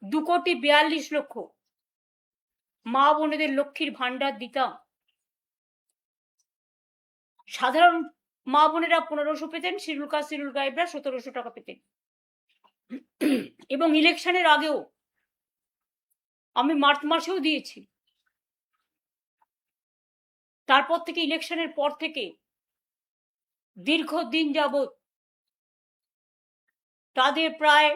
2,42,00,000 মা বোনেদের লক্ষ্মীর ভান্ডার দিতাম। সাধারণ মা বোনেরা 1500 পেতেন, শিডিউল কাস্ট শিডিউল ট্রাইবরা 1700 টাকা পেতেন। এবং ইলেকশনের আগেও আমি মার্চ মাসেও দিয়েছি। তারপর থেকে ইলেকশনের পর থেকে দীর্ঘদিন যাবৎ তাদের প্রায়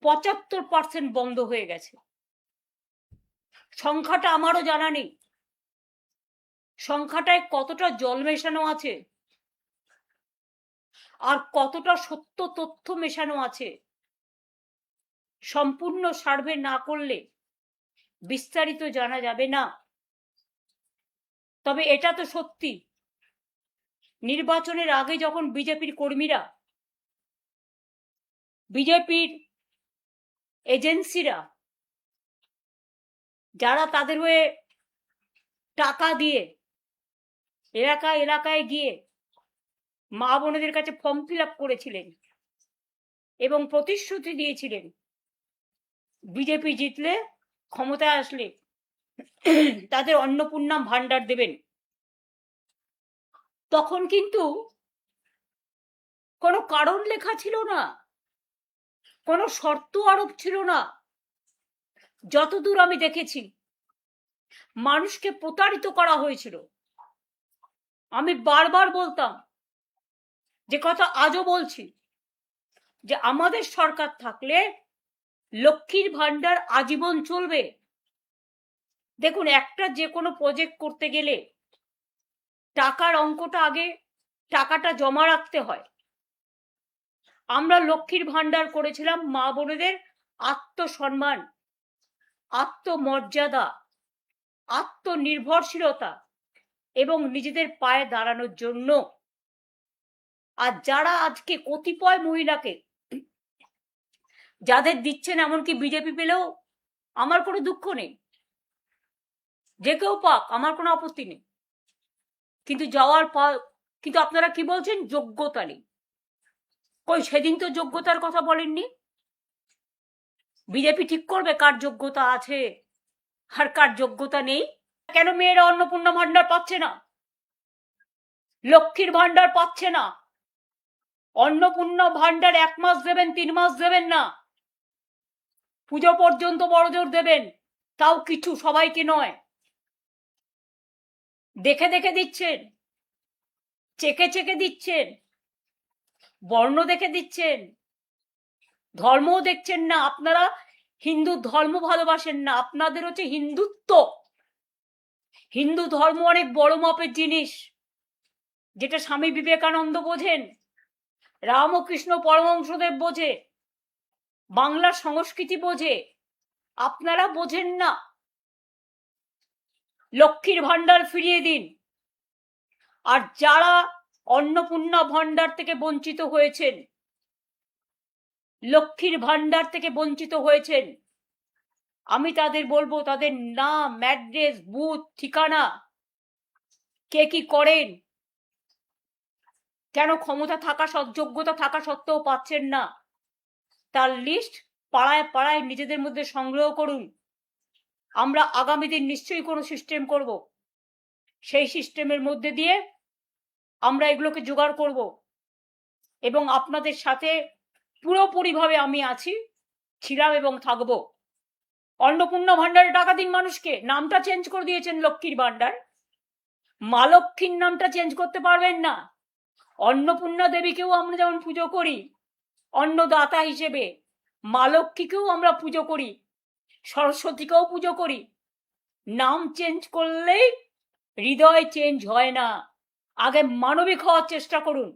75% বন্ধ হয়ে গেছে। সংখ্যাটা আমারও জানা নেই, সংখ্যাটায় কতটা জল মেশানো আছে আর কতটা সত্য তথ্য মেশানো আছে সম্পূর্ণ সার্ভে না করলে বিস্তারিত জানা যাবে না। তবে এটা তো সত্যি, নির্বাচনের আগে যখন বিজেপির কর্মীরা, বিজেপির এজেন্সিরা, যারা তাদের হয়ে টাকা দিয়ে এলাকায় এলাকায় গিয়ে মা বোনেদের কাছে ফর্ম ফিল আপ করেছিলেন এবং প্রতিশ্রুতি দিয়েছিলেন বিজেপি জিতলে, ক্ষমতায় আসলে তাদের অন্নপূর্ণা ভান্ডার দেবেন, তখন কিন্তু কোনো কারণ লেখা ছিল না, কোনো শর্ত আরোপ ছিল না। যতদূর আমি দেখেছি মানুষকে প্রতারিত করা হয়েছিল। আমি বারবার বলতাম, যে কথা আজও বলছি, যে আমাদের সরকার থাকলে লক্ষ্মীর ভান্ডার আজীবন চলবে। দেখুন, একটা যে কোনো প্রজেক্ট করতে গেলে টাকার অঙ্কটা আগে, টাকাটা জমা রাখতে হয়। আমরা লক্ষ্মীর ভান্ডার করেছিলাম মা বোনেদের আত্মসম্মান, আত্মমর্যাদা, আত্মনির্ভরশীলতা এবং নিজেদের পায়ে দাঁড়ানোর জন্য। আর যারা আজকে কতিপয় মহিলাকে যাদের দিচ্ছেন, এমনকি বিজেপি পেলেও আমার কোনো দুঃখ নেই, যে কেউ পাক, আমার কোনো আপত্তি নেই, কিন্তু যাওয়ার পর কিন্তু আপনারা কি বলছেন, যোগ্যতা নেই। কই, সেদিন তো যোগ্যতার কথা বলেননি। বিজেপি ঠিক করবে কার যোগ্যতা আছে আর কার যোগ্যতা নেই। কেন মেয়েরা অন্নপূর্ণা ভান্ডার পাচ্ছে না, লক্ষ্মীর ভান্ডার পাচ্ছে না? অন্নপূর্ণা ভান্ডার 1 মাস দেবেন, 3 মাস দেবেন না, পুজো পর্যন্ত বড়জোর দেবেন, তাও কিছু, সবাইকে নয়। দেখে দেখে দিচ্ছেন, চেকে চেকে দিচ্ছেন, বর্ণ দেখে দিচ্ছেন, ধর্মও দেখছেন না। আপনারা হিন্দু ধর্ম ভালোবাসেন না, আপনাদের হচ্ছে হিন্দুত্ব। হিন্দু ধর্ম অনেক বড় মাপের জিনিস, যেটা স্বামী বিবেকানন্দ বোঝেন, রামকৃষ্ণ পরমহংসদেব বোঝে, বাংলার সংস্কৃতি বোঝে। আপনারা বোঝেন না। লক্ষ্মীর ভান্ডার ফিরিয়ে দিন। আর যারা অন্নপূর্ণা ভান্ডার থেকে বঞ্চিত হয়েছেন, লক্ষ্মীর ভান্ডার থেকে বঞ্চিত হয়েছেন, আমি তাদের বলবো, তাদের নাম, অ্যাড্রেস, বুথ, ঠিকানা, কে কি করেন, কেন ক্ষমতা থাকা, যোগ্যতা থাকা সত্ত্বেও পাচ্ছেন না, তার লিস্ট পাড়ায় পাড়ায় নিজেদের মধ্যে সংগ্রহ করুন। আমরা আগামী দিন নিশ্চয়ই কোনো সিস্টেম করব, সেই সিস্টেমের মধ্যে দিয়ে আমরা এগুলোকে জোগাড় করব এবং আপনাদের সাথে পুরোপুরিভাবে আমি আছি, ছিলাম এবং থাকবো। অন্নপূর্ণা ভান্ডারে টাকা দিন মানুষকে। নামটা চেঞ্জ করে দিয়েছেন লক্ষ্মীর ভান্ডার, মা লক্ষ্মীর নামটা চেঞ্জ করতে পারবেন না। অন্নপূর্ণা দেবীকেও আমরা যেমন পুজো করি অন্নদাতা হিসেবে, মা লক্ষ্মীকেও আমরা পুজো করি, সরস্বতীকেও পুজো করি। নাম চেঞ্জ করলেই হৃদয় চেঞ্জ হয় না। আগে মানবিক হওয়ার চেষ্টা করুন।